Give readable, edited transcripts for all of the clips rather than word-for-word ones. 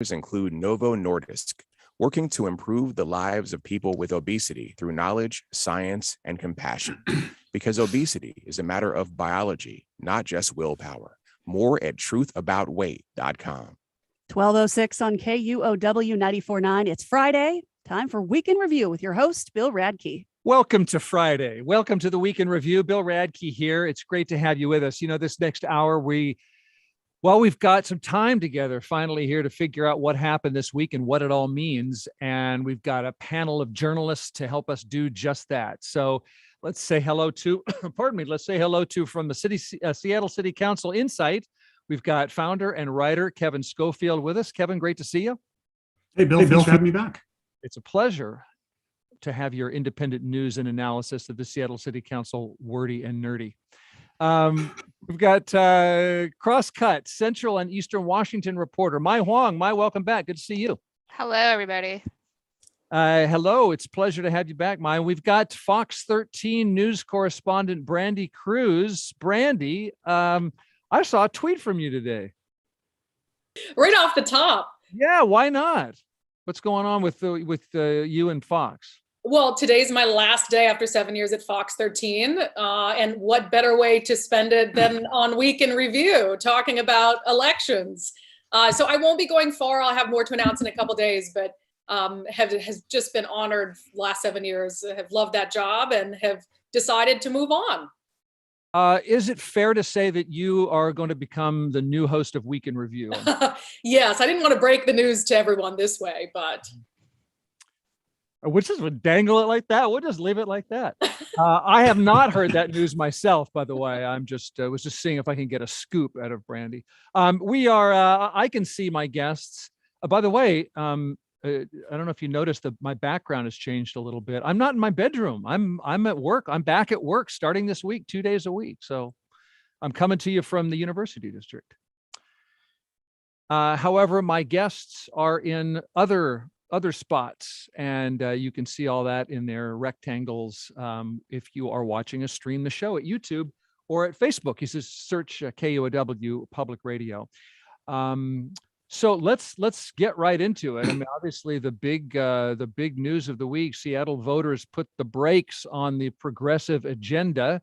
include Novo Nordisk, working to improve the lives of people with obesity through knowledge, science, and compassion. Because obesity is a matter of biology, not just willpower. More at truthaboutweight.com. 12:06 on KUOW 94.9. It's Friday. Time for Week in Review with your host, Bill Radke. Welcome to Friday. Welcome to the Week in Review. Bill Radke here. It's great to have you with us. You know, this next hour, we've got some time together finally here to figure out what happened this week and what it all means. And we've got a panel of journalists to help us do just that. So let's say hello to, from the Seattle City Council Insight. We've got founder and writer Kevin Schofield with us. Kevin, great to see you. Hey, Bill, thanks for having me back. It's a pleasure to have your independent news and analysis of the Seattle City Council wordy and nerdy. We've got Crosscut, Central and Eastern Washington reporter, Mai Hoang. Mai, welcome back. Good to see you. Hello, everybody. Hello, it's a pleasure to have you back, Mai. We've got Fox 13 news correspondent Brandi Kruse. Brandi, I saw a tweet from you today. Right off the top. Yeah, why not? What's going on with you and Fox? Well, today's my last day after 7 years at Fox 13. And what better way to spend it than on Week in Review, talking about elections. So I won't be going far. I'll have more to announce in a couple days, but has just been honored last 7 years. Have loved that job and have decided to move on. Is it fair to say that you are going to become the new host of Week in Review? Yes, I didn't want to break the news to everyone this way, but... We'll just dangle it like that. We'll just leave it like that. I have not heard that news myself, by the way. I'm just was just seeing if I can get a scoop out of Brandi. I can see my guests. By the way, I don't know if you noticed that my background has changed a little bit. I'm not in my bedroom. I'm at work. I'm back at work starting this week, 2 days a week. So I'm coming to you from the University District. However, my guests are in other spots, and you can see all that in their rectangles if you are watching us stream the show at YouTube or at Facebook. You just search KUOW Public Radio. So let's get right into it. I mean, obviously the big news of the week: Seattle voters put the brakes on the progressive agenda.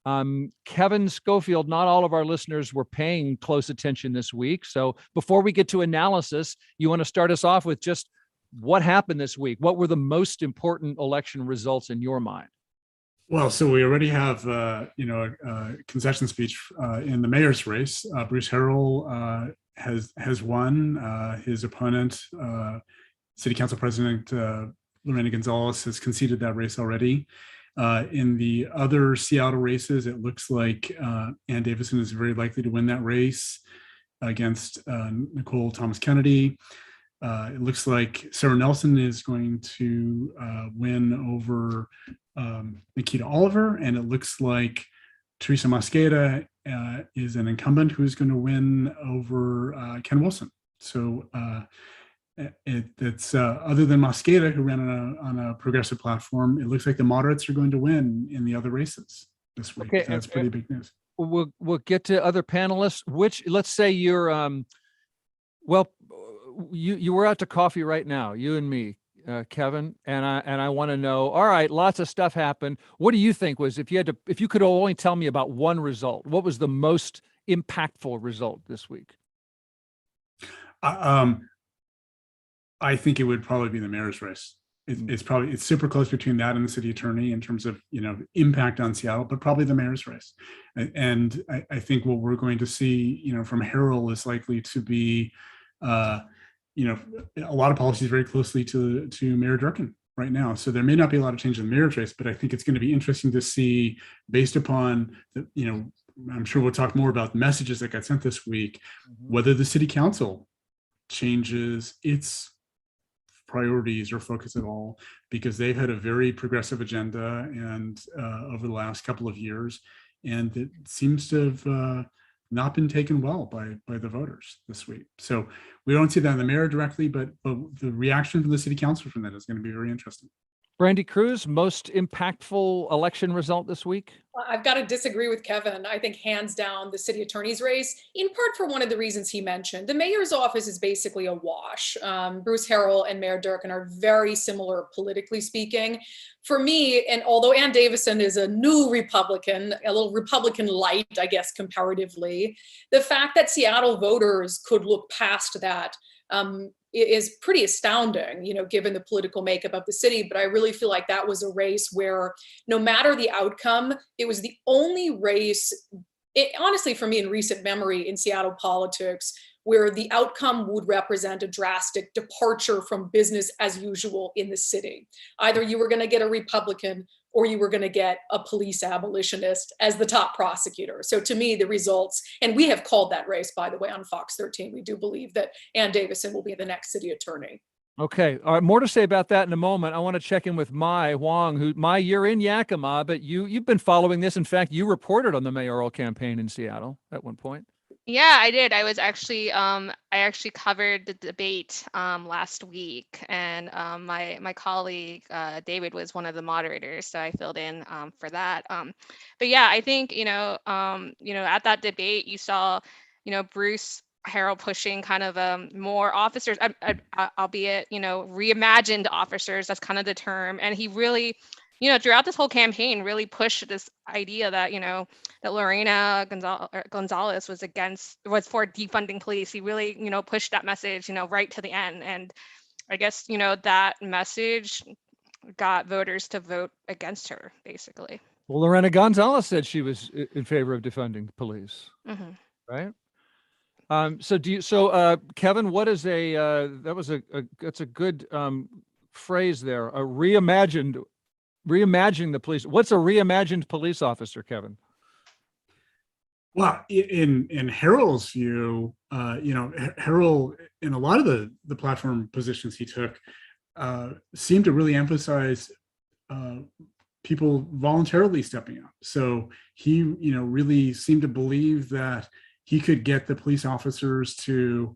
Kevin Schofield, not all of our listeners were paying close attention this week. So before we get to analysis, you want to start us off with just what happened this week? What were the most important election results in your mind? Well, so we already have, a concession speech in the mayor's race. Bruce Harrell has won. His opponent, City Council President Lorena Gonzalez, has conceded that race already. In the other Seattle races, it looks like Ann Davison is very likely to win that race against Nicole Thomas Kennedy. It looks like Sarah Nelson is going to win over Nikita Oliver, and it looks like Teresa Mosqueda is an incumbent who's going to win over Ken Wilson. So it's other than Mosqueda, who ran on a progressive platform, it looks like the moderates are going to win in the other races this week. Okay, that's pretty big news. We'll get to other panelists. Let's say you're you were out to coffee right now, you and me, Kevin, and I want to know, all right, lots of stuff happened. What do you think was, if you could only tell me about one result, what was the most impactful result this week? I think it would probably be the mayor's race. It's super close between that and the city attorney in terms of, impact on Seattle, but probably the mayor's race. And I think what we're going to see, from Harrell is likely to be, a lot of policies very closely to Mayor Durkin right now. So there may not be a lot of change in the mayor's race, but I think it's going to be interesting to see, based upon I'm sure we'll talk more about the messages that got sent this week, whether the city council changes its priorities or focus at all, because they've had a very progressive agenda and over the last couple of years, and it seems to have not been taken well by the voters this week. So we don't see that in the mayor directly, but the reaction from the city council from that is going to be very interesting. Brandi Kruse, most impactful election result this week? I've got to disagree with Kevin. I think hands down the city attorney's race, in part for one of the reasons he mentioned. The mayor's office is basically a wash. Bruce Harrell and Mayor Durkan are very similar politically speaking. For me, and although Ann Davison is a new Republican, a little Republican light, I guess, comparatively, the fact that Seattle voters could look past that is pretty astounding, given the political makeup of the city. But I really feel like that was a race where no matter the outcome, it was the only race, honestly, for me in recent memory in Seattle politics, where the outcome would represent a drastic departure from business as usual in the city. Either you were going to get a Republican or you were going to get a police abolitionist as the top prosecutor. So to me, the results, and we have called that race, by the way, on Fox 13, we do believe that Ann Davison will be the next city attorney. Okay. All right. More to say about that in a moment. I want to check in with Hoang, you're in Yakima, but you've been following this. In fact, you reported on the mayoral campaign in Seattle at one point. Yeah, I did. I was actually, I actually covered the debate last week, and my colleague David was one of the moderators, so I filled in for that. But yeah, I think at that debate you saw, Bruce Harrell pushing kind of more officers, albeit reimagined officers. That's kind of the term, and he really, throughout this whole campaign, really pushed this idea that that Lorena Gonzalez was for defunding police. He really pushed that message right to the end, and I guess that message got voters to vote against her, basically. Well, Lorena Gonzalez said she was in favor of defunding police, right? So Kevin, what is that's a good phrase there, reimagining the police. What's a reimagined police officer, Kevin? Well, in Harrell's view, Harrell, in a lot of the platform positions he took, seemed to really emphasize people voluntarily stepping up. So he, really seemed to believe that he could get the police officers to,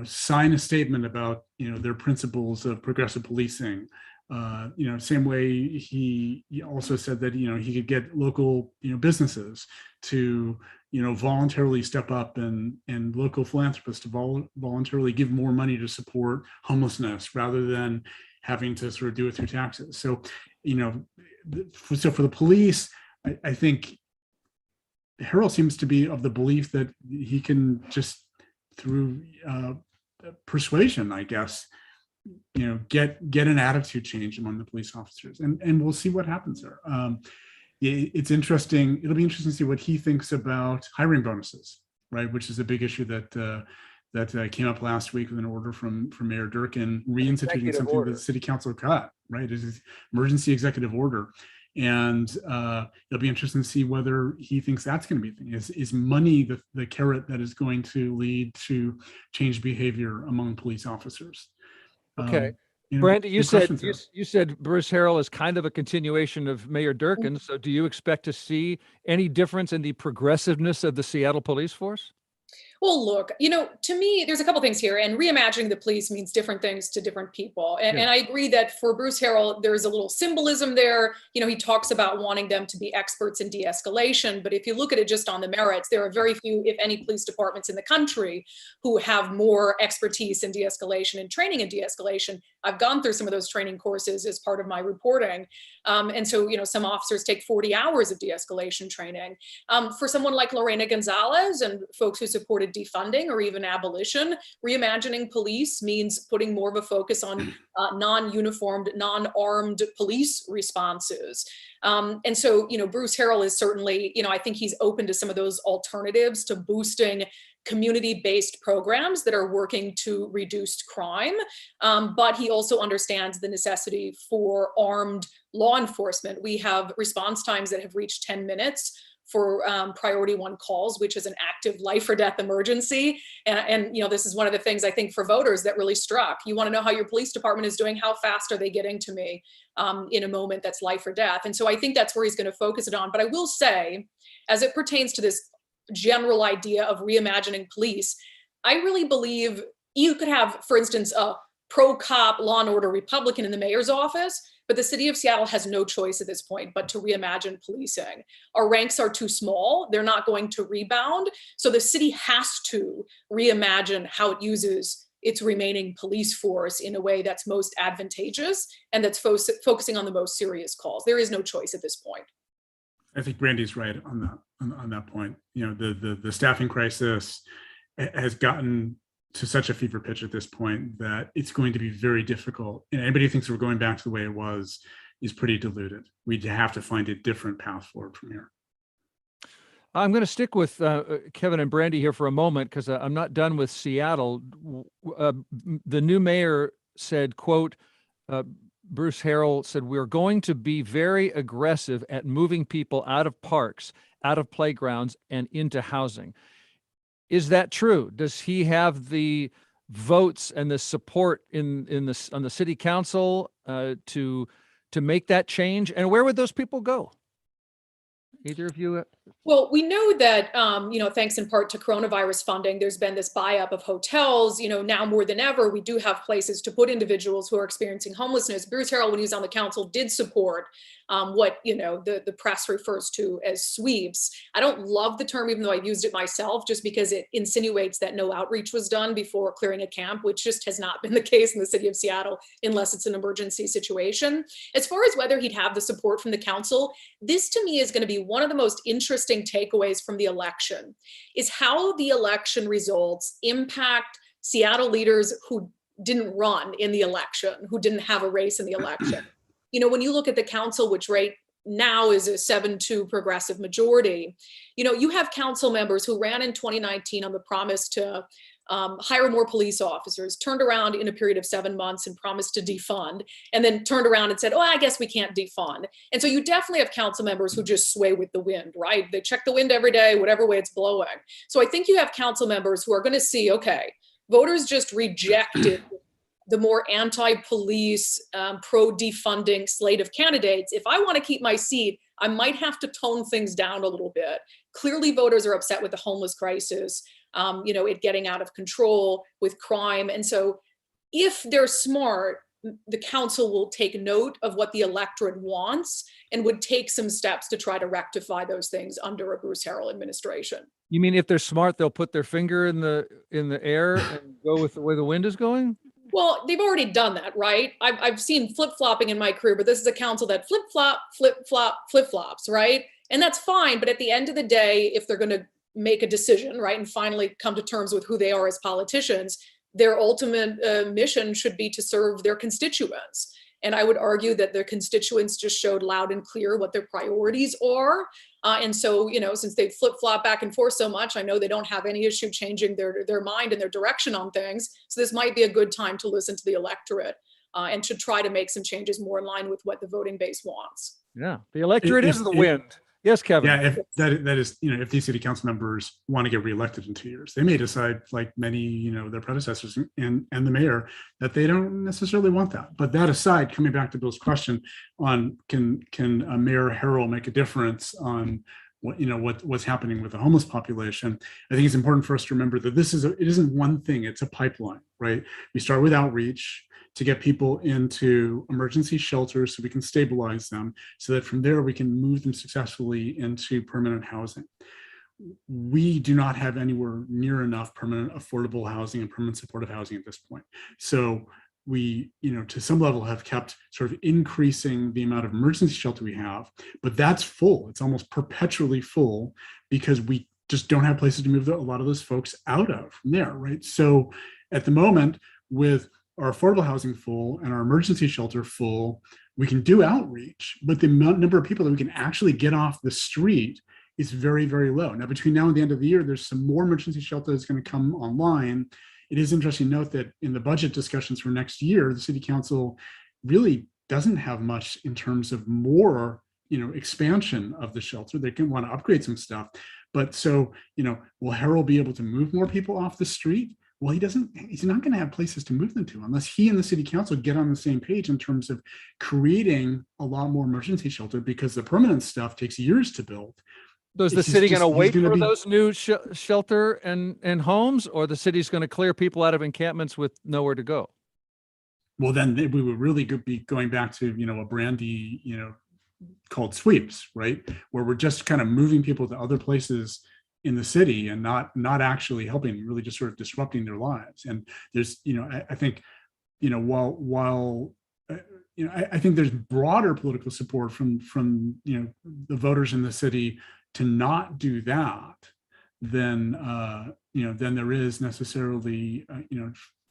sign a statement about, their principles of progressive policing. Same way he also said that, he could get local, businesses to, voluntarily step up, and local philanthropists to voluntarily give more money to support homelessness rather than having to sort of do it through taxes. So, so for the police, I think Harrell seems to be of the belief that he can just through persuasion, I guess, get an attitude change among the police officers, and we'll see what happens there. It's interesting. It'll be interesting to see what he thinks about hiring bonuses, right? Which is a big issue that came up last week with an order from Mayor Durkan reinstituting something that the city council cut, right? It's an emergency executive order. And it'll be interesting to see whether he thinks that's going to be a thing. Is money the carrot that is going to lead to changed behavior among police officers? Okay. Brandi, you said Bruce Harrell is kind of a continuation of Mayor Durkan. So do you expect to see any difference in the progressiveness of the Seattle police force? Well, look, to me, there's a couple things here, and reimagining the police means different things to different people. And I agree that for Bruce Harrell, there's a little symbolism there. He talks about wanting them to be experts in de-escalation, but if you look at it just on the merits, there are very few, if any, police departments in the country who have more expertise in de-escalation and training in de-escalation. I've gone through some of those training courses as part of my reporting. And so, some officers take 40 hours of de-escalation training. For someone like Lorena Gonzalez and folks who supported defunding or even abolition, reimagining police means putting more of a focus on non-uniformed, non-armed police responses. And so, Bruce Harrell is certainly, I think he's open to some of those alternatives to boosting community-based programs that are working to reduce crime. But he also understands the necessity for armed law enforcement. We have response times that have reached 10 minutes for priority 1 calls, which is an active life or death emergency. And this is one of the things I think for voters that really struck. You want to know how your police department is doing, how fast are they getting to me in a moment that's life or death? And so I think that's where he's going to focus it on. But I will say, as it pertains to this general idea of reimagining police, I really believe you could have, for instance, a pro-cop, law and order Republican in the mayor's office, but the city of Seattle has no choice at this point but to reimagine policing. Our ranks are too small. They're not going to rebound. So the city has to reimagine how it uses its remaining police force in a way that's most advantageous and that's focusing on the most serious calls. There is no choice at this point. I think Brandi's right on that point. You know, the staffing crisis has gotten to such a fever pitch at this point that it's going to be very difficult. And anybody who thinks we're going back to the way it was is pretty deluded. We have to find a different path forward from here. I'm going to stick with Kevin and Brandi here for a moment because I'm not done with Seattle. The new mayor said, quote, Bruce Harrell said, we're going to be very aggressive at moving people out of parks, out of playgrounds, and into housing. Is that true? Does he have the votes and the support on the city council to make that change? And where would those people go? Either of you? Well, we know that, thanks in part to coronavirus funding, there's been this buy-up of hotels. Now more than ever, we do have places to put individuals who are experiencing homelessness. Bruce Harrell, when he was on the council, did support what, the press refers to as sweeps. I don't love the term, even though I used it myself, just because it insinuates that no outreach was done before clearing a camp, which just has not been the case in the city of Seattle, unless it's an emergency situation. As far as whether he'd have the support from the council, this to me is going to be one of the most interesting takeaways from the election, is how the election results impact Seattle leaders who didn't run in the election, who didn't have a race in the election. When you look at the council, which right now is a 7-2 progressive majority, you have council members who ran in 2019 on the promise to hire more police officers, turned around in a period of 7 months and promised to defund, and then turned around and said, oh, I guess we can't defund. And so you definitely have council members who just sway with the wind, right? They check the wind every day, whatever way it's blowing. So I think you have council members who are going to see, okay, voters just rejected the more anti-police, pro-defunding slate of candidates. If I want to keep my seat, I might have to tone things down a little bit. Clearly, voters are upset with the homeless crisis, it getting out of control with crime. And so if they're smart, the council will take note of what the electorate wants and would take some steps to try to rectify those things under a Bruce Harrell administration. You mean if they're smart, they'll put their finger in the air and go with the way the wind is going? Well, they've already done that, right? I've seen flip-flopping in my career, but this is a council that flip-flop, flip-flop, flip-flops, right? And that's fine. But at the end of the day, if they're going to make a decision, right, and finally come to terms with who they are as politicians, their ultimate mission should be to serve their constituents. And I would argue that their constituents just showed loud and clear what their priorities are. And so, since they flip-flop back and forth so much, I know they don't have any issue changing their mind and their direction on things. So this might be a good time to listen to the electorate and to try to make some changes more in line with what the voting base wants. Yeah, the electorate is the wind. Yes, Kevin. Yeah, if that is, if these city council members want to get reelected in 2 years, they may decide, like many, their predecessors and the mayor, that they don't necessarily want that. But that aside, coming back to Bill's question on can Mayor Harrell make a difference on what's happening with the homeless population, I think it's important for us to remember that it isn't one thing, it's a pipeline, right? We start with outreach to get people into emergency shelters so we can stabilize them, so that from there we can move them successfully into permanent housing. We do not have anywhere near enough permanent affordable housing and permanent supportive housing at this point. So we, to some level have kept sort of increasing the amount of emergency shelter we have, but that's full. It's almost perpetually full because we just don't have places to move a lot of those folks out of from there, right? So at the moment, with our affordable housing full and our emergency shelter full, we can do outreach, but the number of people that we can actually get off the street is very, very low. Now, between now and the end of the year, there's some more emergency shelter that's going to come online. It is interesting to note that in the budget discussions for next year, the city council really doesn't have much in terms of more, expansion of the shelter. They can want to upgrade some stuff. But so, will Harrell be able to move more people off the street? Well, he's not going to have places to move them to unless he and the city council get on the same page in terms of creating a lot more emergency shelter, because the permanent stuff takes years to build. So is the city going to wait for those new shelter and homes, or the city's going to clear people out of encampments with nowhere to go? well, then we would really be going back to, what Brandi, called sweeps, right? Where we're just kind of moving people to other places in the city and not actually helping, really just sort of disrupting their lives. And there's, I think, while I think there's broader political support from the voters in the city to not do that, then there is necessarily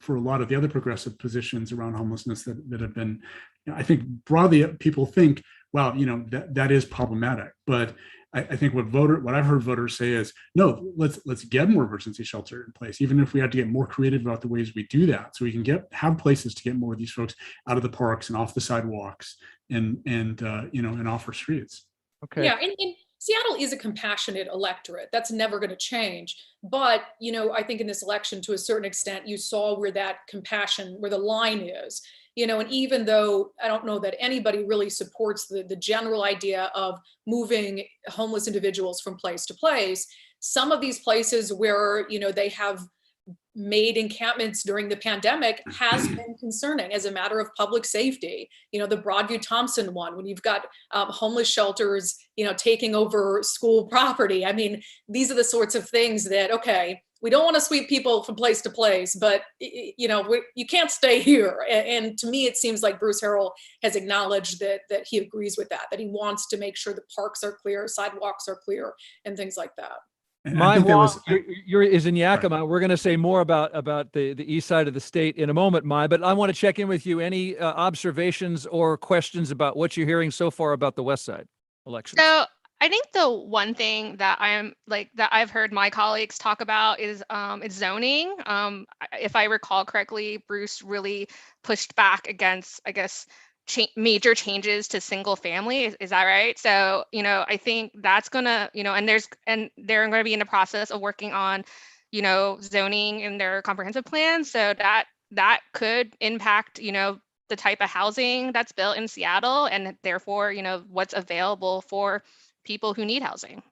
for a lot of the other progressive positions around homelessness that have been, I think broadly people think, well, that is problematic. But I think what I've heard voters say is, no, let's get more emergency shelter in place, even if we have to get more creative about the ways we do that, so we can have places to get more of these folks out of the parks and off the sidewalks and off our streets. Okay. Yeah, and Seattle is a compassionate electorate. That's never going to change. But, I think in this election, to a certain extent, you saw where that compassion, where the line is. And even though I don't know that anybody really supports the general idea of moving homeless individuals from place to place, some of these places where, they have made encampments during the pandemic has been concerning as a matter of public safety. The Broadview-Thompson one, when you've got homeless shelters, taking over school property. I mean, these are the sorts of things that, okay, we don't want to sweep people from place to place, but you can't stay here. And to me, it seems like Bruce Harrell has acknowledged that he agrees with that he wants to make sure the parks are clear, sidewalks are clear, and things like that. My you're is in Yakima. We're going to say more about the east side of the state in a moment, but I want to check in with you. Any observations or questions about what you're hearing so far about the west side election? So I think the one thing that that I've heard my colleagues talk about is zoning. If I recall correctly, Bruce really pushed back against, I guess, major changes to single family. Is that right? So, I think that's gonna, and they're going to be in the process of working on, zoning in their comprehensive plan. So that could impact, the type of housing that's built in Seattle, and therefore, what's available for people who need housing.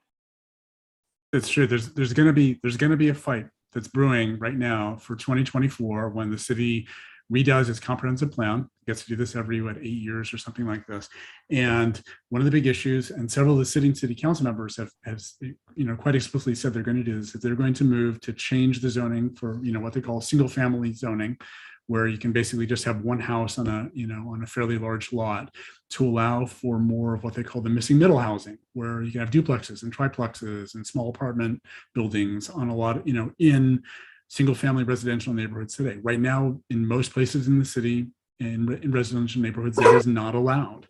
It's true. There's going to be a fight that's brewing right now for 2024 when the city redoes its comprehensive plan. It gets to do this every 8 years or something like this. And one of the big issues, and several of the sitting city council members have quite explicitly said they're going to do this, is they're going to move to change the zoning for what they call single family zoning, where you can basically just have one house on a fairly large lot, to allow for more of what they call the missing middle housing, where you can have duplexes and triplexes and small apartment buildings on a lot in single family residential neighborhoods today. Right now, in most places in the city, in residential neighborhoods, that is not allowed.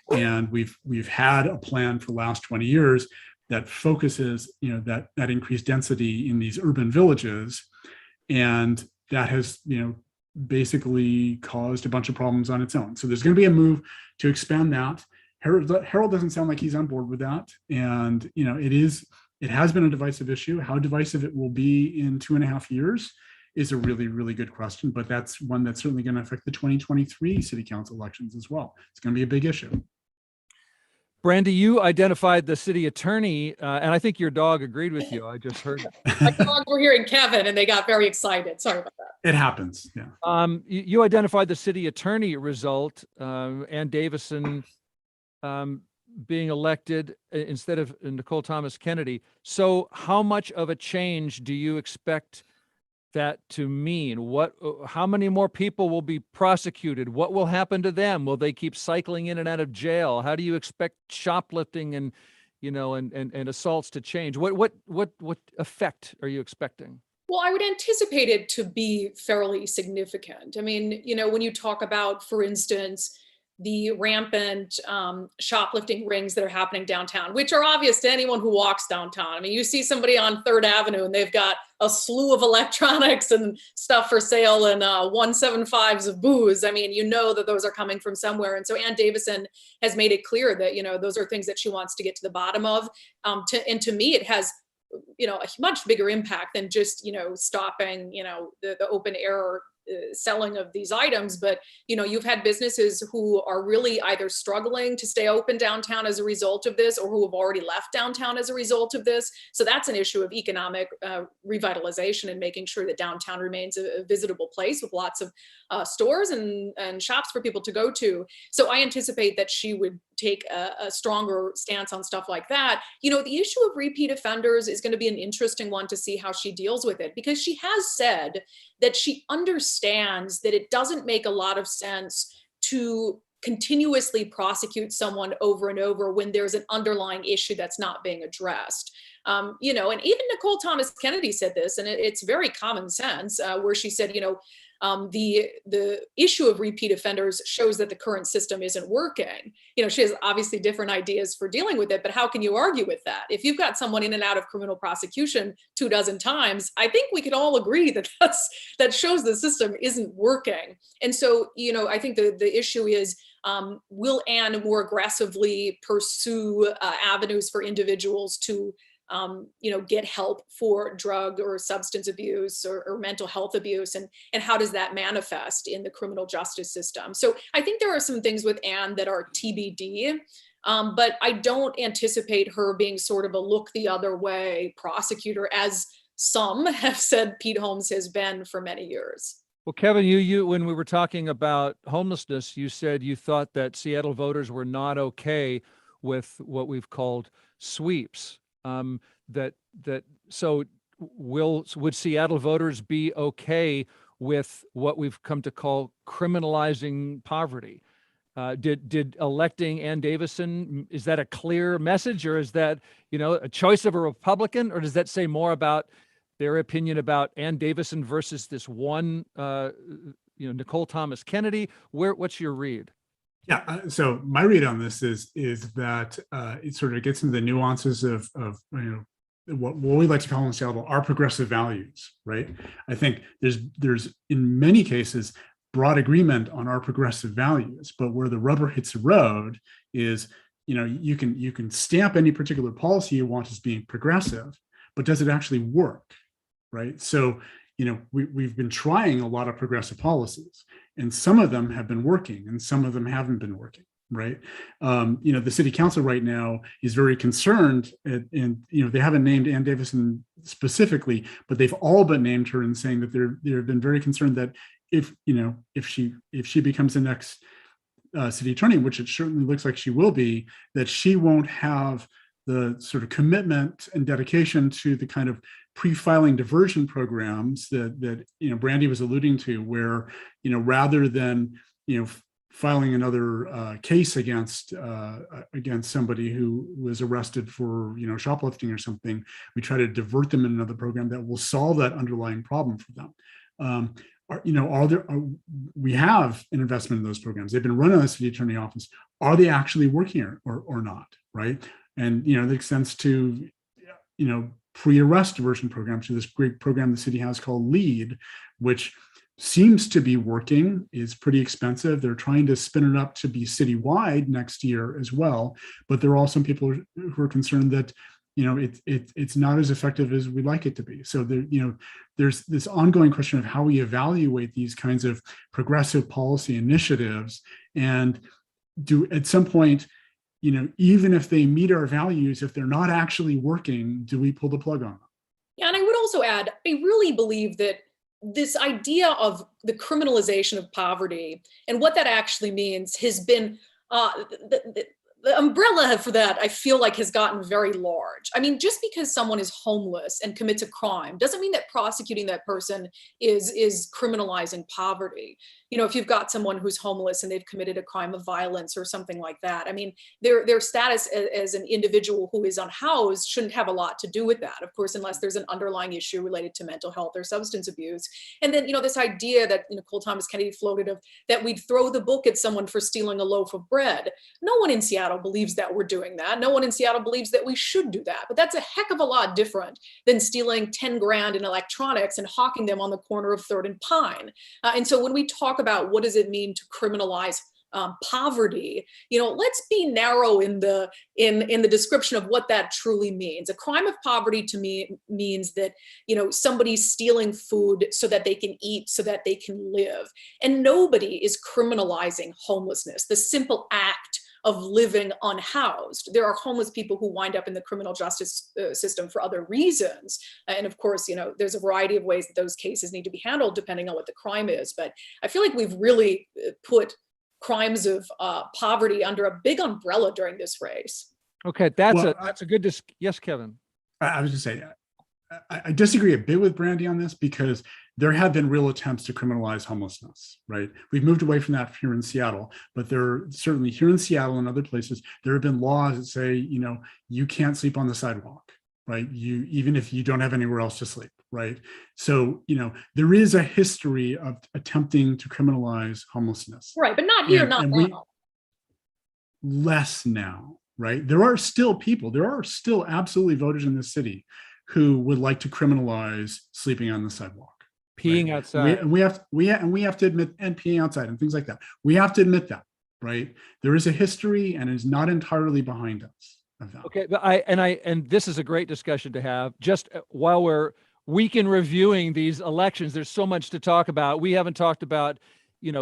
And we've had a plan for the last 20 years that focuses that increased density in these urban villages, and that has basically caused a bunch of problems on its own. So there's going to be a move to expand that. Harrell doesn't sound like he's on board with that, and it has been a divisive issue. How divisive it will be in 2.5 years is a really, really good question, but that's one that's certainly going to affect the 2023 city council elections as well. It's going to be a big issue. Brandi, you identified the city attorney, and I think your dog agreed with you. I just heard that. My dogs were hearing Kevin, and they got very excited. Sorry about that. It happens, yeah. You identified the city attorney result, and Davison being elected instead of Nicole Thomas Kennedy. So how much of a change do you expect that to mean? How many more people will be prosecuted? What will happen to them? Will they keep cycling in and out of jail? How do you expect shoplifting and assaults to change? What effect are you expecting? Well, I would anticipate it to be fairly significant. I mean, when you talk about, for instance, the rampant shoplifting rings that are happening downtown, which are obvious to anyone who walks downtown. I mean, you see somebody on 3rd Avenue and they've got a slew of electronics and stuff for sale and 175s of booze. I mean, that those are coming from somewhere. And so Ann Davison has made it clear that, those are things that she wants to get to the bottom of. And to me, it has a much bigger impact than just, stopping, the open air selling of these items, but you've had businesses who are really either struggling to stay open downtown as a result of this, or who have already left downtown as a result of this. So that's an issue of economic revitalization and making sure that downtown remains a visitable place with lots of stores and shops for people to go to. So I anticipate that she would take a stronger stance on stuff like that. The issue of repeat offenders is going to be an interesting one to see how she deals with it, because she has said that she understands that it doesn't make a lot of sense to continuously prosecute someone over and over when there's an underlying issue that's not being addressed. And even Nicole Thomas Kennedy said this, and it's very common sense, where she said, the issue of repeat offenders shows that the current system isn't working. She has obviously different ideas for dealing with it, but how can you argue with that? If you've got someone in and out of criminal prosecution 24 times, I think we can all agree that that shows the system isn't working. And so, I think the issue is, will Anne more aggressively pursue avenues for individuals to get help for drug or substance abuse or mental health abuse, and how does that manifest in the criminal justice system? So I think there are some things with Anne that are TBD, but I don't anticipate her being sort of a look the other way prosecutor, as some have said Pete Holmes has been for many years. Well, Kevin, you when we were talking about homelessness, you said you thought that Seattle voters were not okay with what we've called sweeps. So would Seattle voters be okay with what we've come to call criminalizing poverty? Did electing Ann Davison, is that a clear message, or is that a choice of a Republican, or does that say more about their opinion about Ann Davison versus this one Nicole Thomas Kennedy? What's your read? Yeah, so my read on this is that it sort of gets into the nuances of what we like to call in Seattle our progressive values, right? I think there's in many cases broad agreement on our progressive values, but where the rubber hits the road is, you can stamp any particular policy you want as being progressive, but does it actually work, right? So we've been trying a lot of progressive policies, and some of them have been working and some of them haven't been working, right? The city council right now is very concerned, and they haven't named Ann Davison specifically, but they've all but named her and saying that they've been very concerned that if she becomes the next city attorney, which it certainly looks like she will be, that she won't have the sort of commitment and dedication to the kind of pre-filing diversion programs that Brandi was alluding to, where rather than filing another case against somebody who was arrested for shoplifting or something, we try to divert them in another program that will solve that underlying problem for them. We have an investment in those programs. They've been run on the city attorney office. Are they actually working or not, right? And it makes sense to pre-arrest diversion programs, to this great program the city has called LEAD, which seems to be working, is pretty expensive. They're trying to spin it up to be citywide next year as well, but there are also some people who are concerned that it's not as effective as we'd like it to be. So there's this ongoing question of how we evaluate these kinds of progressive policy initiatives, and do at some point, even if they meet our values, if they're not actually working, do we pull the plug on them? Yeah, and I would also add, I really believe that this idea of the criminalization of poverty and what that actually means has been the umbrella for that, I feel like, has gotten very large. I mean, just because someone is homeless and commits a crime doesn't mean that prosecuting that person is criminalizing poverty. If you've got someone who's homeless and they've committed a crime of violence or something like that, I mean, their status as an individual who is unhoused shouldn't have a lot to do with that, of course, unless there's an underlying issue related to mental health or substance abuse. And then, this idea that Nicole Thomas Kennedy floated of that we'd throw the book at someone for stealing a loaf of bread. No one in Seattle believes that we're doing that. No one in Seattle believes that we should do that. But that's a heck of a lot different than stealing 10 grand in electronics and hawking them on the corner of 3rd and Pine. And so when we talk about what does it mean to criminalize poverty, let's be narrow in the description of what that truly means. A crime of poverty to me means that, somebody's stealing food so that they can eat, so that they can live. And nobody is criminalizing homelessness, the simple act of living unhoused. There are homeless people who wind up in the criminal justice system for other reasons. And of course, there's a variety of ways that those cases need to be handled depending on what the crime is. But I feel like we've really put crimes of poverty under a big umbrella during this race. Okay, that's a good yes, Kevin. I was just saying, I disagree a bit with Brandi on this, because there have been real attempts to criminalize homelessness, right? We've moved away from that here in Seattle, but there are certainly here in Seattle and other places, there have been laws that say, you can't sleep on the sidewalk, right? Even if you don't have anywhere else to sleep, right? So, there is a history of attempting to criminalize homelessness. Right, but not here, not now. Less now, right? There are still absolutely voters in this city who would like to criminalize sleeping on the sidewalk. Peeing outside. We have to admit, and peeing outside and things like that. We have to admit that, right? There is a history, and is not entirely behind us of that. Okay, but and this is a great discussion to have. Just while we're weekend reviewing these elections, there's so much to talk about. We haven't talked about,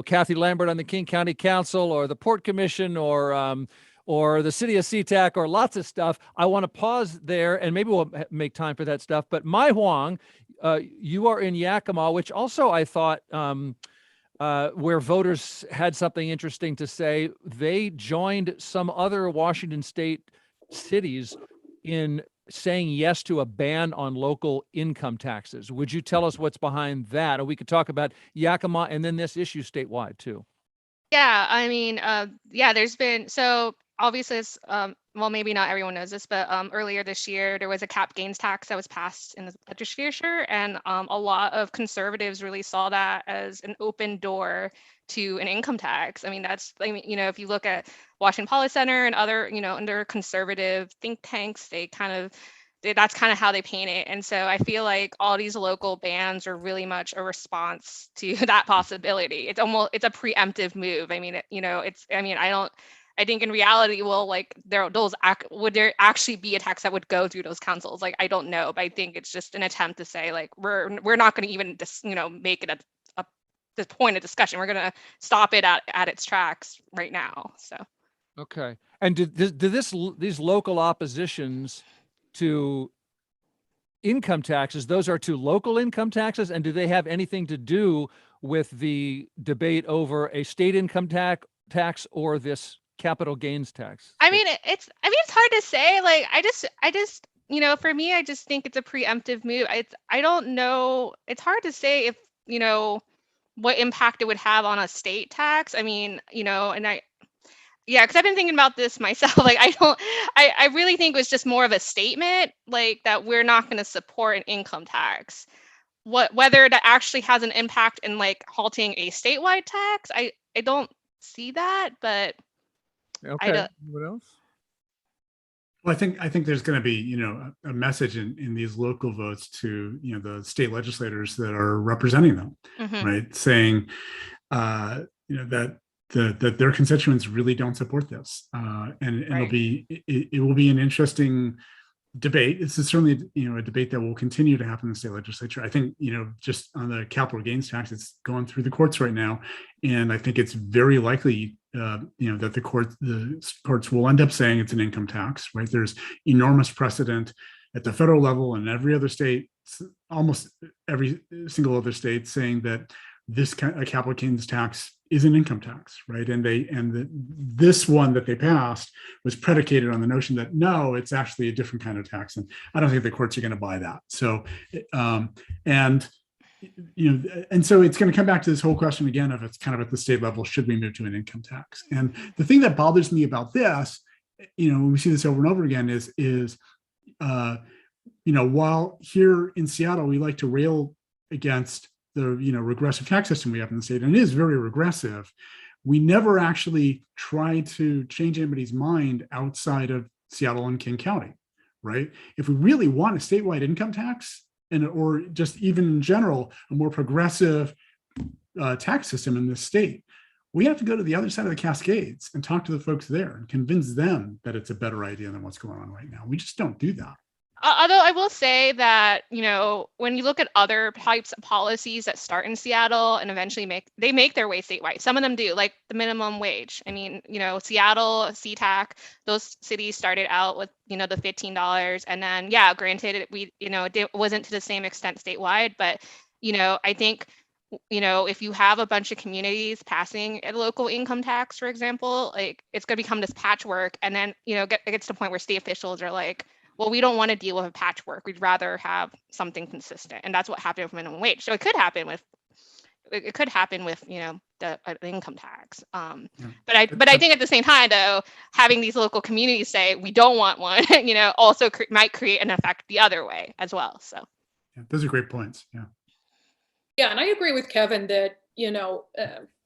Kathy Lambert on the King County Council, or the Port Commission, or the city of SeaTac, or lots of stuff. I want to pause there, and maybe we'll make time for that stuff. But my Hoang, you are in Yakima, which also I thought where voters had something interesting to say. They joined some other Washington state cities in saying yes to a ban on local income taxes. Would you tell us what's behind that? Or we could talk about Yakima and then this issue statewide too. Yeah, I mean, there's been, so obviously it's, well, maybe not everyone knows this, but earlier this year, there was a cap gains tax that was passed in the legislature, and a lot of conservatives really saw that as an open door to an income tax. If you look at Washington Policy Center and other, under conservative think tanks, that's kind of how they paint it. And so I feel like all these local bans are really much a response to that possibility. It's a preemptive move. I think in reality, would there actually be a tax that would go through those councils? I don't know, but I think it's just an attempt to say, we're not going to even make it the point of discussion. We're going to stop it at its tracks right now. So. Okay. And these local oppositions to income taxes, those are to local income taxes, and do they have anything to do with the debate over a state income tax or this capital gains tax? It's hard to say. For me, I just think it's a preemptive move. I don't know. It's hard to say if, what impact it would have on a state tax. Because I've been thinking about this myself. I really think it was just more of a statement, that we're not going to support an income tax. Whether that actually has an impact in halting a statewide tax, I don't see that, but okay. What else? Well, I think there's going to be, a message in these local votes to, the state legislators that are representing them, mm-hmm. right? Saying, that their constituents really don't support this, and right. It will be an interesting debate. It's certainly a debate that will continue to happen in the state legislature. I think just on the capital gains tax, it's going through the courts right now, and I think it's very likely that the courts will end up saying it's an income tax. Right? There's enormous precedent at the federal level and every other state, almost every single other state, saying that this capital gains tax is an income tax, right? This one that they passed was predicated on the notion that no, it's actually a different kind of tax, and I don't think the courts are going to buy that. So, and so it's going to come back to this whole question again of it's kind of at the state level, should we move to an income tax? And the thing that bothers me about this, when we see this over and over again, is while here in Seattle we like to rail against the regressive tax system we have in the state, and it is very regressive, we never actually try to change anybody's mind outside of Seattle and King County, right? If we really want a statewide income tax, or just even in general a more progressive tax system in this state, we have to go to the other side of the Cascades and talk to the folks there and convince them that it's a better idea than what's going on right now. We just don't do that. Although I will say that, when you look at other types of policies that start in Seattle and eventually make their way statewide. Some of them do, like the minimum wage. I mean, Seattle, SeaTac, those cities started out with, the $15. And then, yeah, granted, it wasn't to the same extent statewide, but, I think, if you have a bunch of communities passing a local income tax, for example, like it's going to become this patchwork. And then, it gets to the point where state officials are like, well, we don't want to deal with a patchwork. We'd rather have something consistent. And that's what happened with minimum wage. So it could happen with the income tax. But I think at the same time, though, having these local communities say we don't want one, also might create an effect the other way as well. So yeah, those are great points. Yeah. Yeah, and I agree with Kevin that,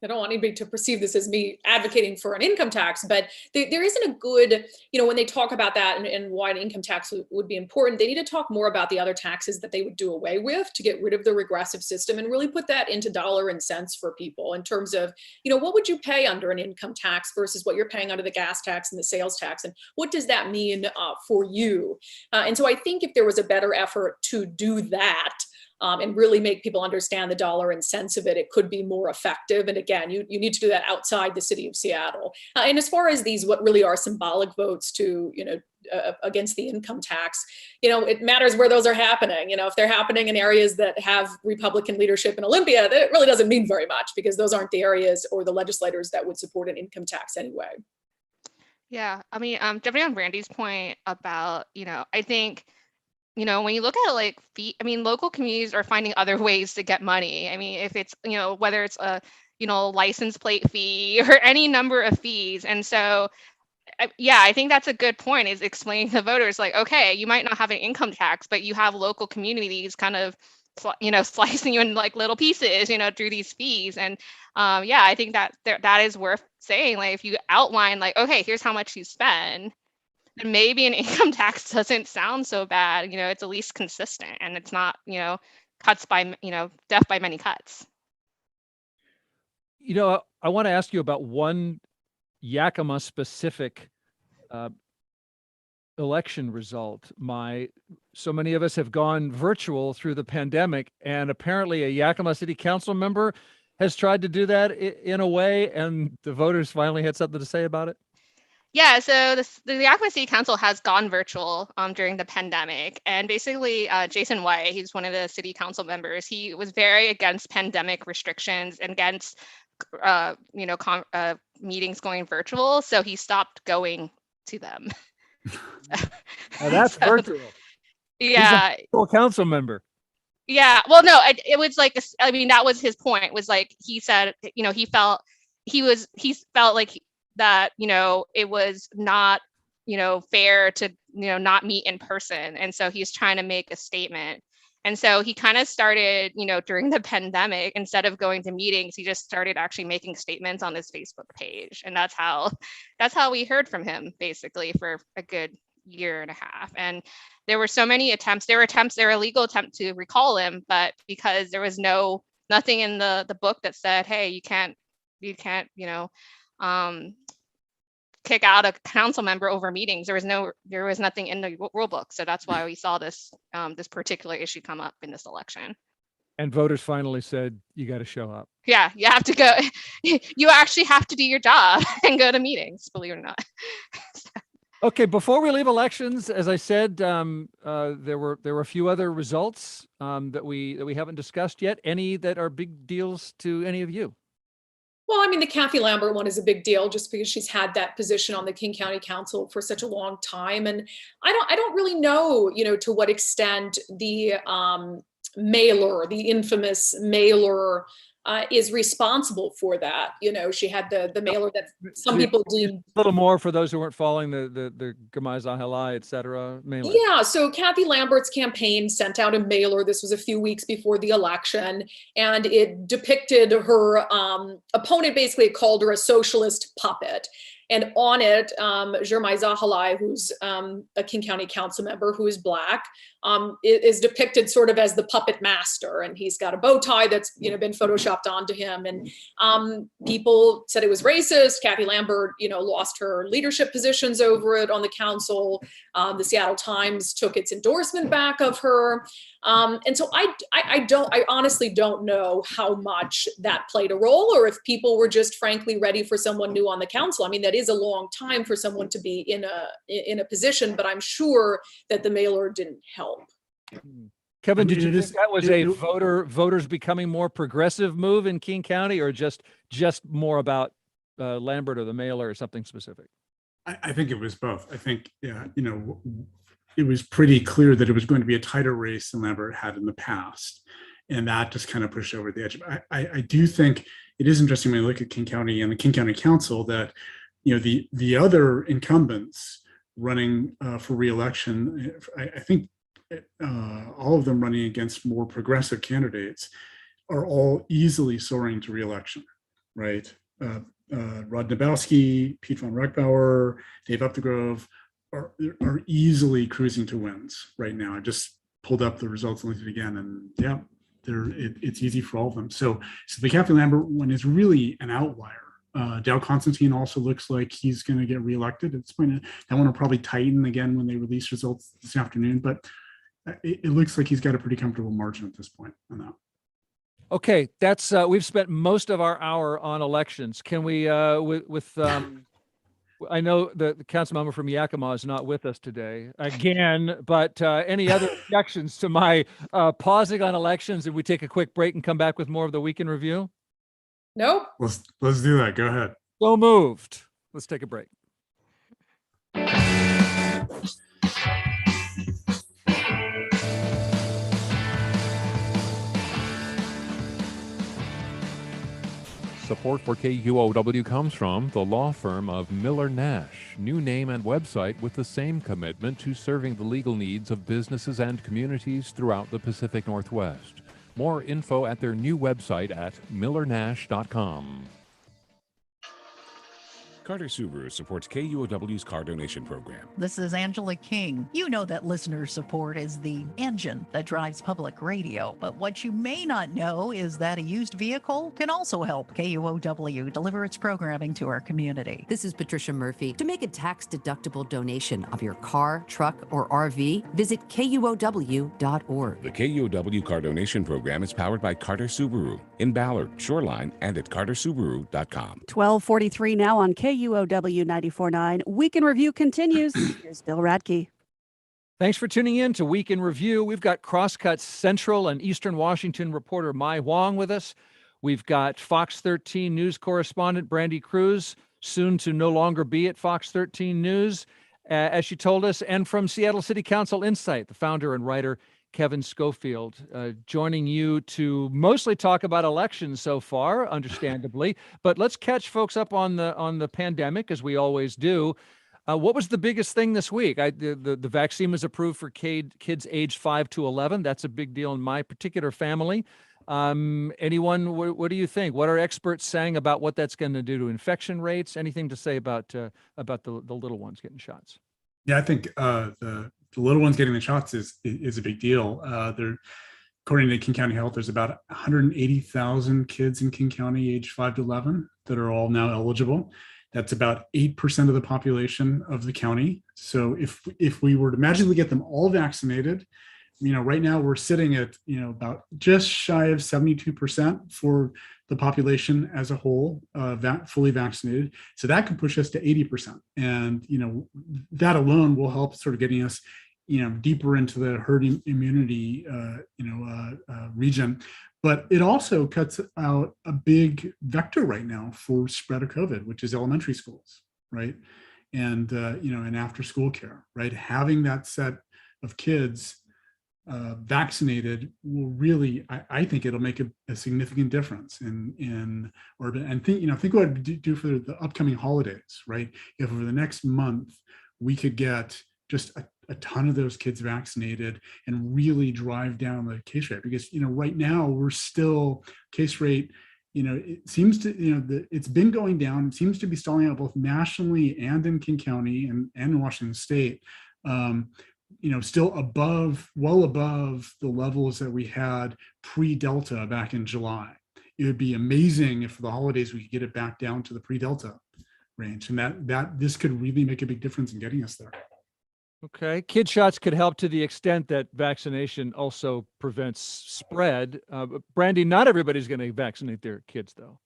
I don't want anybody to perceive this as me advocating for an income tax, but there isn't a good, when they talk about that and why an income tax would be important, they need to talk more about the other taxes that they would do away with to get rid of the regressive system and really put that into dollar and cents for people in terms of, what would you pay under an income tax versus what you're paying under the gas tax and the sales tax, and what does that mean for you? And so I think if there was a better effort to do that, and really make people understand the dollar and cents of it, it could be more effective. And again, you need to do that outside the city of Seattle. And as far as these, what really are symbolic votes to, against the income tax, it matters where those are happening. If they're happening in areas that have Republican leadership in Olympia, that really doesn't mean very much because those aren't the areas or the legislators that would support an income tax anyway. Yeah, I mean, definitely on Brandi's point about, I think, when you look at like local communities are finding other ways to get money. I mean, if it's, whether it's a, license plate fee or any number of fees. And so, I think that's a good point, is explaining to voters like, okay, you might not have an income tax, but you have local communities kind of, slicing you in like little pieces, through these fees. And I think that is worth saying. Like if you outline like, okay, here's how much you spend, and maybe an income tax doesn't sound so bad. It's at least consistent and it's not, cuts by, death by many cuts. I want to ask you about one Yakima specific election result. So many of us have gone virtual through the pandemic, and apparently a Yakima City Council member has tried to do that in a way, and the voters finally had something to say about it. Yeah, so the Yakima City Council has gone virtual during the pandemic, and basically Jason White, he's one of the city council members, he was very against pandemic restrictions and against meetings going virtual, so he stopped going to them. Now that's virtual. Yeah, he's a council member. Yeah, well, no, it was like, that was his point. Was like he said, he felt like that, it was not, fair to, not meet in person. And so he's trying to make a statement. And so he kind of started, during the pandemic, instead of going to meetings, he just started actually making statements on his Facebook page. And that's how we heard from him basically for a good year and a half. And there were so many attempts, there were a legal attempt to recall him, but because there was nothing in the book that said, hey, you can't, kick out a council member over meetings. There was nothing in the rule book. So that's why we saw this particular issue come up in this election. And voters finally said, you got to show up. Yeah, you have to go. You actually have to do your job and go to meetings, believe it or not. Okay, before we leave elections, as I said, there were a few other results that we haven't discussed yet. Any that are big deals to any of you? Well, I mean, the Kathy Lambert one is a big deal just because she's had that position on the King County Council for such a long time. And I don't really know, to what extent the mailer, the infamous mailer, is responsible for that. She had the mailer that some people deemed a little more for those who weren't following the Gamai Zahalai, et cetera, mailer. Yeah, so Kathy Lambert's campaign sent out a mailer. This was a few weeks before the election, and it depicted her opponent, basically called her a socialist puppet. And on it, Jermai Zahalai, who's a King County council member who is Black, is depicted sort of as the puppet master. And he's got a bow tie that's been photoshopped onto him. And people said it was racist. Kathy Lambert, lost her leadership positions over it on the council. The Seattle Times took its endorsement back of her. And so I honestly don't know how much that played a role, or if people were just frankly ready for someone new on the council. I mean, that is a long time for someone to be in a position, but I'm sure that the mailer didn't help. Kevin, did you think that was a voters becoming more progressive move in King County, or just more about Lambert or the mailer or something specific? I think it was both. I think, it was pretty clear that it was going to be a tighter race than Lambert had in the past. And that just kind of pushed over the edge. I do think it is interesting when you look at King County and the King County Council that, the other incumbents running for reelection, I think all of them running against more progressive candidates are all easily soaring to reelection, right? Rod Nabowski, Pete von Reckbauer, Dave Updegrove are easily cruising to wins right now. I just pulled up the results and looked at it again, and yeah, it's easy for all of them. So the Kathy Lambert one is really an outlier. Dow Constantine also looks like he's going to get reelected. At this point, that one will probably tighten again when they release results this afternoon, but it looks like he's got a pretty comfortable margin at this point on that. Okay, that's we've spent most of our hour on elections. Can we, I know the council member from Yakima is not with us today again, but any other objections to my pausing on elections? If we take a quick break and come back with more of the week in review? Nope. Let's do that. Go ahead. So moved. Let's take a break. Support for KUOW comes from the law firm of Miller Nash. New name and website with the same commitment to serving the legal needs of businesses and communities throughout the Pacific Northwest. More info at their new website at millernash.com. Carter Subaru supports KUOW's car donation program. This is Angela King. You know that listener support is the engine that drives public radio, but what you may not know is that a used vehicle can also help KUOW deliver its programming to our community. This is Patricia Murphy. To make a tax-deductible donation of your car, truck, or RV, visit KUOW.org. The KUOW car donation program is powered by Carter Subaru in Ballard, Shoreline, and at cartersubaru.com. 12:43 now on KUOW 94.9. Week in Review continues. Here's Bill Radke. Thanks for tuning in to Week in Review. We've got Crosscut Central and Eastern Washington reporter Mai Hoang with us. We've got Fox 13 News correspondent Brandi Kruse, soon to no longer be at Fox 13 News, as she told us, and from Seattle City Council Insight, the founder and writer Kevin Schofield, joining you to mostly talk about elections so far, understandably, but let's catch folks up on the pandemic, as we always do. What was the biggest thing this week? The vaccine was approved for kids aged 5 to 11. That's a big deal in my particular family. Anyone, what do you think? What are experts saying about what that's going to do to infection rates? Anything to say about the little ones getting shots? Yeah, I think the little ones getting the shots is a big deal. According to King County Health, there's about 180,000 kids in King County aged 5 to 11 that are all now eligible. That's about 8% of the population of the county. So if we were to magically get them all vaccinated, right now we're sitting at, about just shy of 72% for the population as a whole, fully vaccinated. So that could push us to 80%. And, that alone will help sort of getting us, deeper into the herd immunity, region. But it also cuts out a big vector right now for spread of COVID, which is elementary schools, right? And, and after school care, right? Having that set of kids vaccinated will really, I think it'll make a significant difference think what it do for the upcoming holidays, right? If over the next month we could get just a ton of those kids vaccinated and really drive down the case rate, because right now we're still case rate it seems to, it's been going down. It seems to be stalling out both nationally and in King County and in Washington State. Still well above the levels that we had pre-Delta back in July. It would be amazing if for the holidays we could get it back down to the pre-Delta range, and that this could really make a big difference in getting us there. Okay, kid shots could help to the extent that vaccination also prevents spread. Brandi, not everybody's going to vaccinate their kids, though.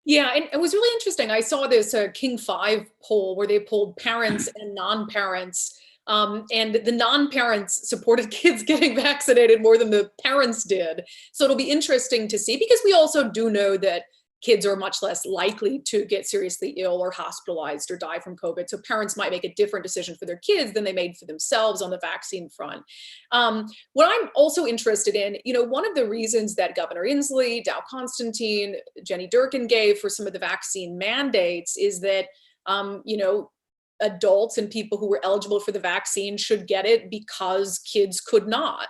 Yeah, and it was really interesting. I saw this King 5 poll where they polled parents and non-parents. And the non-parents supported kids getting vaccinated more than the parents did. So it'll be interesting to see, because we also do know that kids are much less likely to get seriously ill or hospitalized or die from COVID. So parents might make a different decision for their kids than they made for themselves on the vaccine front. What I'm also interested in, one of the reasons that Governor Inslee, Dow Constantine, Jenny Durkan gave for some of the vaccine mandates is that, adults and people who were eligible for the vaccine should get it because kids could not.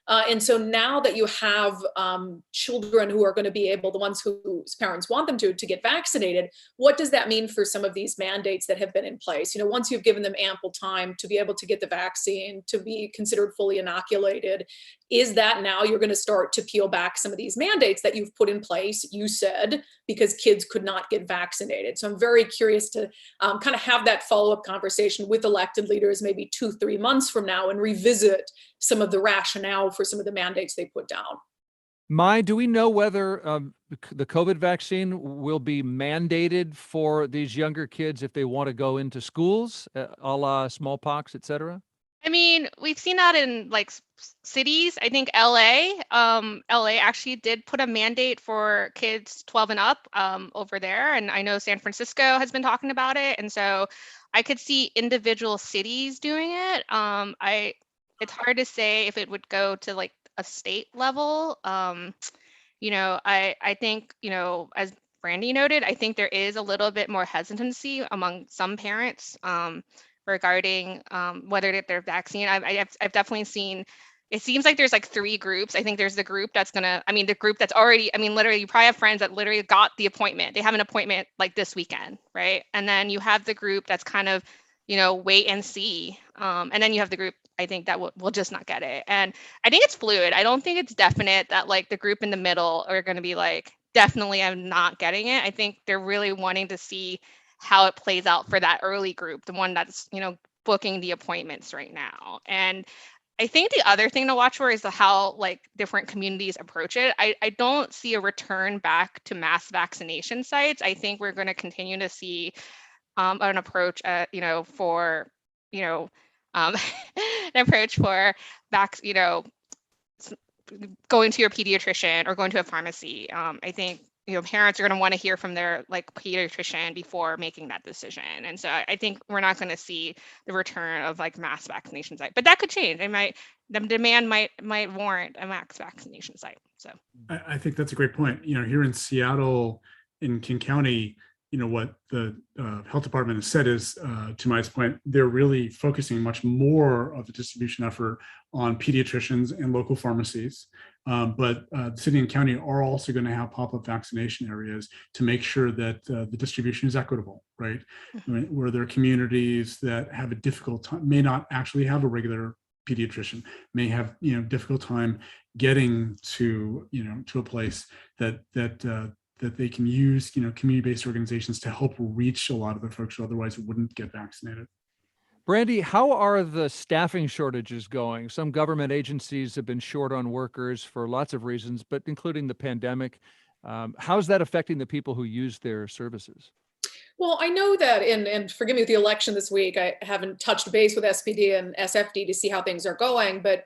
And so now that you have children who are going to be able, the ones whose parents want them to get vaccinated, what does that mean for some of these mandates that have been in place? Once you've given them ample time to be able to get the vaccine, to be considered fully inoculated, is that now you're going to start to peel back some of these mandates that you've put in place, you said, because kids could not get vaccinated? So I'm very curious to kind of have that follow-up conversation with elected leaders maybe 2-3 months from now and revisit some of the rationale for some of the mandates they put down. Mai, do we know whether the COVID vaccine will be mandated for these younger kids if they want to go into schools, a la smallpox, et cetera? I mean, we've seen that in cities. I think LA actually did put a mandate for kids 12 and up over there. And I know San Francisco has been talking about it. And so I could see individual cities doing it. It's hard to say if it would go to a state level. I think, as Brandi noted, I think there is a little bit more hesitancy among some parents regarding whether they're vaccine. I've definitely seen, it seems like there's 3 groups. I think there's the group that's the group that's already, literally you probably have friends that literally got the appointment. They have an appointment this weekend, right? And then you have the group that's kind of, wait and see. And then you have the group, I think, that will just not get it. And I think it's fluid. I don't think it's definite that the group in the middle are going to be definitely I'm not getting it. I think they're really wanting to see how it plays out for that early group, the one that's, booking the appointments right now. And I think the other thing to watch for is how different communities approach it. I don't see a return back to mass vaccination sites. I think we're going to continue to see an approach, for, an approach for going to your pediatrician or going to a pharmacy. I think, parents are going to want to hear from their pediatrician before making that decision. And so I think we're not going to see the return of mass vaccination site, but that could change. The demand might warrant a mass vaccination site. So I think that's a great point. Here in Seattle, in King County, what the health department has said is, to Mai's point, they're really focusing much more of the distribution effort on pediatricians and local pharmacies. But the city and county are also going to have pop-up vaccination areas to make sure that the distribution is equitable, right? Where there are communities that have a difficult time, may not actually have a regular pediatrician, may have difficult time getting to a place that they can use community-based organizations to help reach a lot of the folks who otherwise wouldn't get vaccinated. Brandi, how are the staffing shortages going? Some government agencies have been short on workers for lots of reasons, but including the pandemic. How's that affecting the people who use their services? Well, I know that, and forgive me with the election this week, I haven't touched base with SPD and SFD to see how things are going, but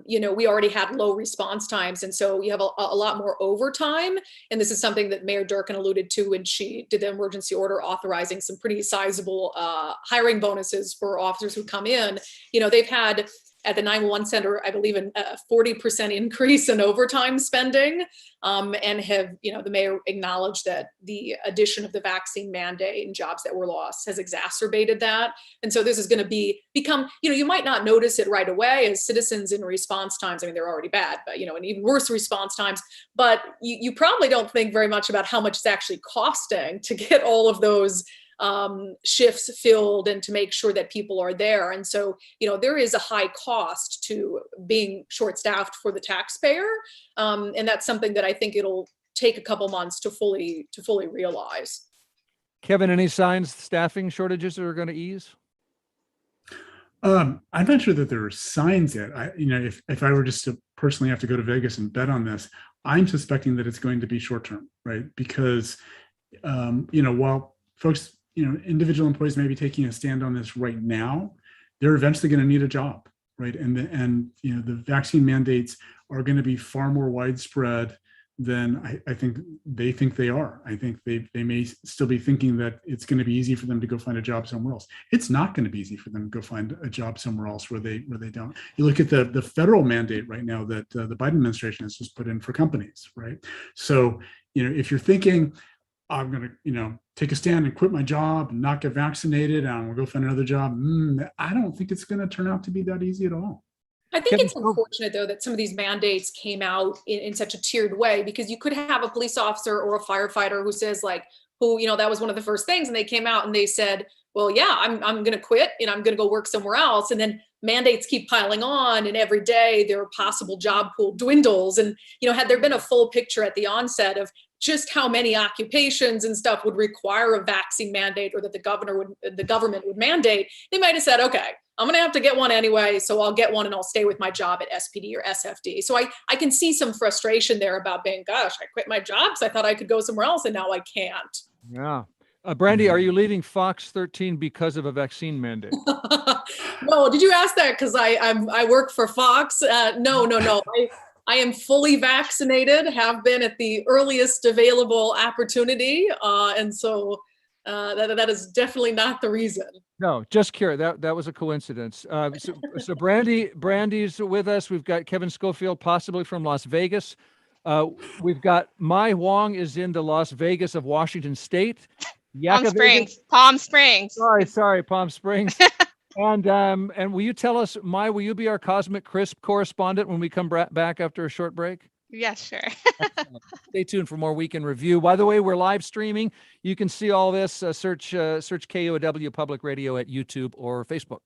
we already had low response times. And so you have a lot more overtime. And this is something that Mayor Durkan alluded to when she did the emergency order authorizing some pretty sizable hiring bonuses for officers who come in. They've had at the 911 center, I believe, a 40% increase in overtime spending, and have, the mayor acknowledged that the addition of the vaccine mandate and jobs that were lost has exacerbated that. And so this is going to become, you might not notice it right away as citizens in response times. I mean, they're already bad, but, and even worse response times. But you probably don't think very much about how much it's actually costing to get all of those shifts filled and to make sure that people are there. And so, there is a high cost to being short-staffed for the taxpayer. And that's something that I think it'll take a couple months to fully realize. Kevin, any signs staffing shortages are going to ease? I'm not sure that there are signs yet. If I were just to personally have to go to Vegas and bet on this, I'm suspecting that it's going to be short-term, right? Because, while folks, individual employees may be taking a stand on this right now, they're eventually going to need a job, right? And the vaccine mandates are going to be far more widespread than I think they think they are. I think they may still be thinking that it's going to be easy for them to go find a job somewhere else. It's not going to be easy for them to go find a job somewhere else where they don't. You look at the federal mandate right now that the Biden administration has just put in for companies, right? So, if you're thinking, I'm going to, take a stand and quit my job and not get vaccinated and I'm going to go find another job, I don't think it's going to turn out to be that easy at all. I think it's unfortunate, though, that some of these mandates came out in such a tiered way, because you could have a police officer or a firefighter who says, that was one of the first things. And they came out and they said, well, yeah, I'm going to quit and I'm going to go work somewhere else. And then mandates keep piling on. And every day their possible job pool dwindles. And, had there been a full picture at the onset of just how many occupations and stuff would require a vaccine mandate, or that the government would mandate, they might have said, okay, I'm going to have to get one anyway, so I'll get one and I'll stay with my job at SPD or SFD. So I can see some frustration there about being, gosh, I quit my job because I thought I could go somewhere else and now I can't. Yeah. Brandi, are you leaving Fox 13 because of a vaccine mandate? No, did you ask that because I work for Fox? No. I am fully vaccinated, have been at the earliest available opportunity. And so that is definitely not the reason. No, just curious. That was a coincidence. So Brandi's with us. We've got Kevin Schofield, possibly from Las Vegas. We've got Hoang is in the Las Vegas of Washington State. Palm Springs. Sorry, Palm Springs. And will you tell us, will you be our Cosmic Crisp correspondent when we come back after a short break? Yes, sure. Stay tuned for more Week in Review. By the way, we're live streaming. You can see all this. Search KUOW Public Radio at YouTube or Facebook.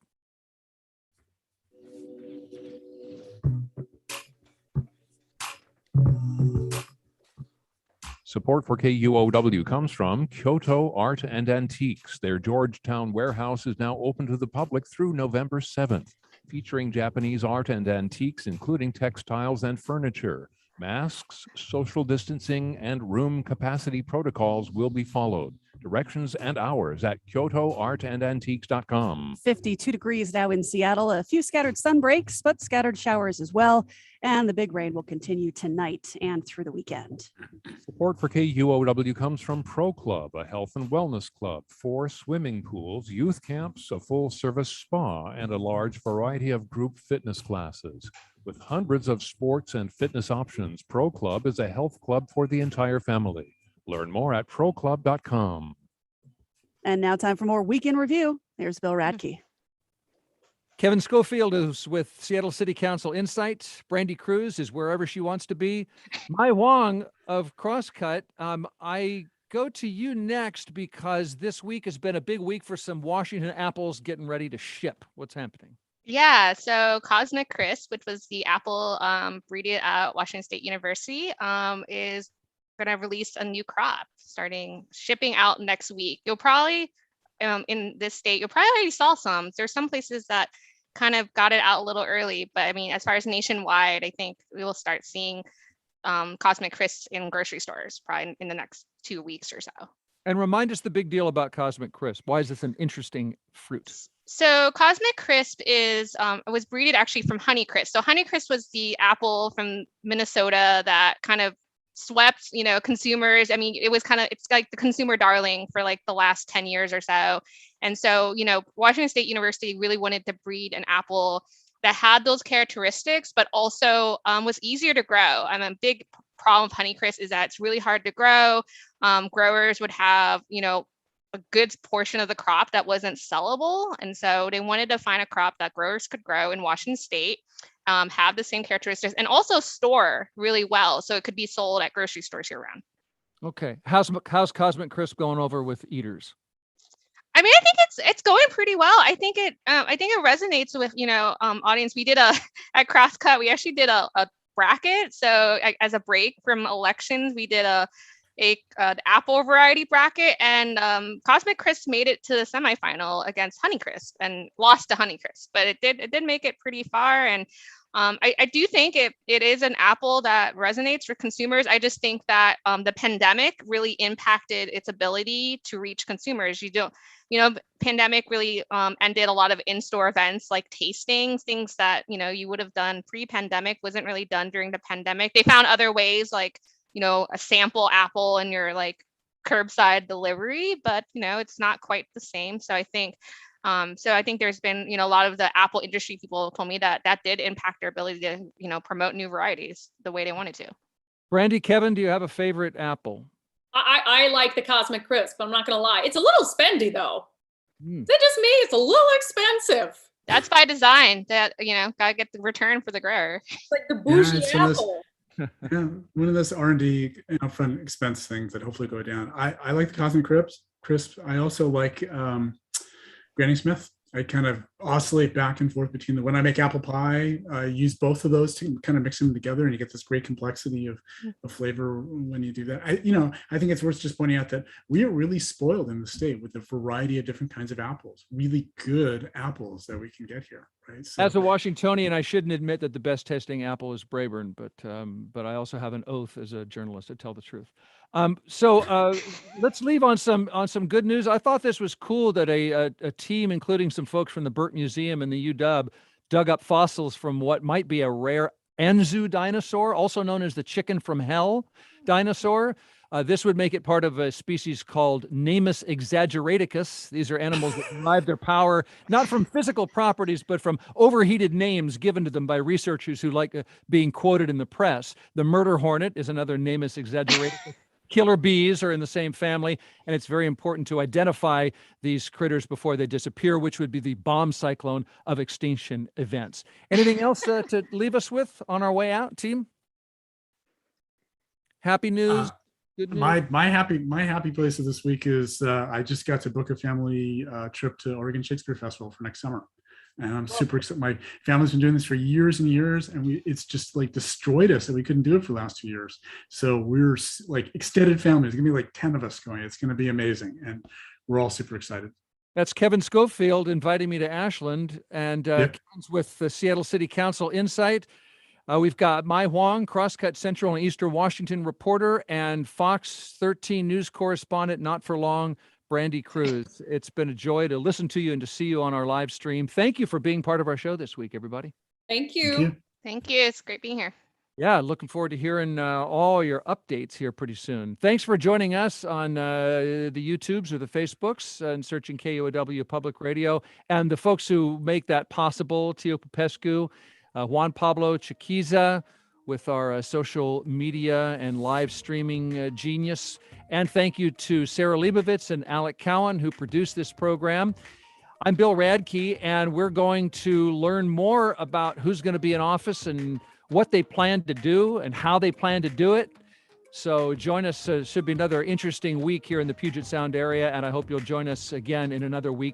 Support for KUOW comes from Kyoto Art and Antiques. Their Georgetown warehouse is now open to the public through November 7th, featuring Japanese art and antiques, including textiles and furniture. Masks, social distancing, and room capacity protocols will be followed. Directions and hours at KyotoArtandAntiques.com. 52 degrees now in Seattle. A few scattered sun breaks, but scattered showers as well. And the big rain will continue tonight and through the weekend. Support for KUOW comes from Pro Club, a health and wellness club, 4 swimming pools, youth camps, a full-service spa, and a large variety of group fitness classes. With hundreds of sports and fitness options, Pro Club is a health club for the entire family. Learn more at proclub.com. And now time for more Week in Review. There's Bill Radke. Kevin Schofield is with Seattle City Council Insight. Brandi Kruse is wherever she wants to be. Hoang of Crosscut, I go to you next because this week has been a big week for some Washington apples getting ready to ship. What's happening? Yeah, so Cosmic Crisp, which was the apple breeded at Washington State University, is going to release a new crop starting shipping out next week. You'll probably, in this state, you'll probably already saw some. There's some places that kind of got it out a little early, but I mean, as far as nationwide, I think we will start seeing Cosmic Crisps in grocery stores probably in the next 2 weeks or so. And remind us the big deal about Cosmic Crisp. Why is this an interesting fruit? So Cosmic Crisp is it was breeded actually from Honeycrisp. So Honeycrisp was the apple from Minnesota that kind of swept, consumers. I mean, it's like the consumer darling for like the last 10 years or so. And so, Washington State University really wanted to breed an apple that had those characteristics, but also was easier to grow. A big problem with Honeycrisp is that it's really hard to grow. Growers would have, a good portion of the crop that wasn't sellable. And so they wanted to find a crop that growers could grow in Washington State, have the same characteristics, and also store really well. So it could be sold at grocery stores year round. Okay. How's Cosmic Crisp going over with eaters? I think it's going pretty well. I think it resonates with, audience. We did at Crosscut, we actually did a bracket. So as a break from elections, we did an apple variety bracket, and Cosmic Crisp made it to the semifinal against Honeycrisp and lost to Honeycrisp, but it did make it pretty far. And I do think it is an apple that resonates with consumers. I just think that the pandemic really impacted its ability to reach consumers. Pandemic really ended a lot of in-store events like tastings, things that, you would have done pre-pandemic wasn't really done during the pandemic. They found other ways like, a sample apple in your like curbside delivery, but, it's not quite the same. So I think there's been, a lot of the apple industry people told me that did impact their ability to, promote new varieties the way they wanted to. Brandi, Kevin, do you have a favorite apple? I like the Cosmic Crisp. I'm not going to lie. It's a little spendy though. Is it just me? It's a little expensive. That's by design. That, gotta get the return for the grower. It's like the bougie apple. One of those R&D upfront expense things that hopefully go down. I like the Cosmic Crisp. I also like Granny Smith. I kind of oscillate back and forth between when I make apple pie, I use both of those to kind of mix them together, and you get this great complexity of flavor when you do that. I think it's worth just pointing out that we are really spoiled in the state with a variety of different kinds of apples, really good apples that we can get here. Right? So, as a Washingtonian, I shouldn't admit that the best tasting apple is Braeburn, but I also have an oath as a journalist to tell the truth. So let's leave on some good news. I thought this was cool that a team, including some folks from the Burt Museum and the UW, dug up fossils from what might be a rare Anzu dinosaur, also known as the chicken from hell dinosaur. This would make it part of a species called Namus exaggeraticus. These are animals that derive their power not from physical properties, but from overheated names given to them by researchers who like being quoted in the press. The murder hornet is another Namus exaggeraticus. Killer bees are in the same family, and it's very important to identify these critters before they disappear, which would be the bomb cyclone of extinction events. Anything else to leave us with on our way out, team? Happy news? Good news? My happy place of this week is I just got to book a family trip to Oregon Shakespeare Festival for next summer. And I'm super excited. My family's been doing this for years and years, and it's just like destroyed us that we couldn't do it for the last 2 years. So we're like extended family. There's gonna be like 10 of us going. It's gonna be amazing, and we're all super excited. That's Kevin Schofield inviting me to Ashland, and Kevin's with the Seattle City Council Insight. We've got my Hoang, Crosscut Central and Eastern Washington reporter, and Fox 13 news correspondent, not for long, Brandi Kruse. It's been a joy to listen to you and to see you on our live stream. Thank you for being part of our show this week, everybody. Thank you. Thank you. It's great being here. Yeah, looking forward to hearing all your updates here pretty soon. Thanks for joining us on the YouTubes or the Facebooks and searching KUOW Public Radio, and the folks who make that possible, Tio Popescu, Juan Pablo Chiquiza, with our social media and live streaming genius. And thank you to Sarah Leibovitz and Alec Cowan, who produced this program. I'm Bill Radke, and we're going to learn more about who's going to be in office and what they plan to do and how they plan to do it. So join us. Should be another interesting week here in the Puget Sound area, and I hope you'll join us again in another week.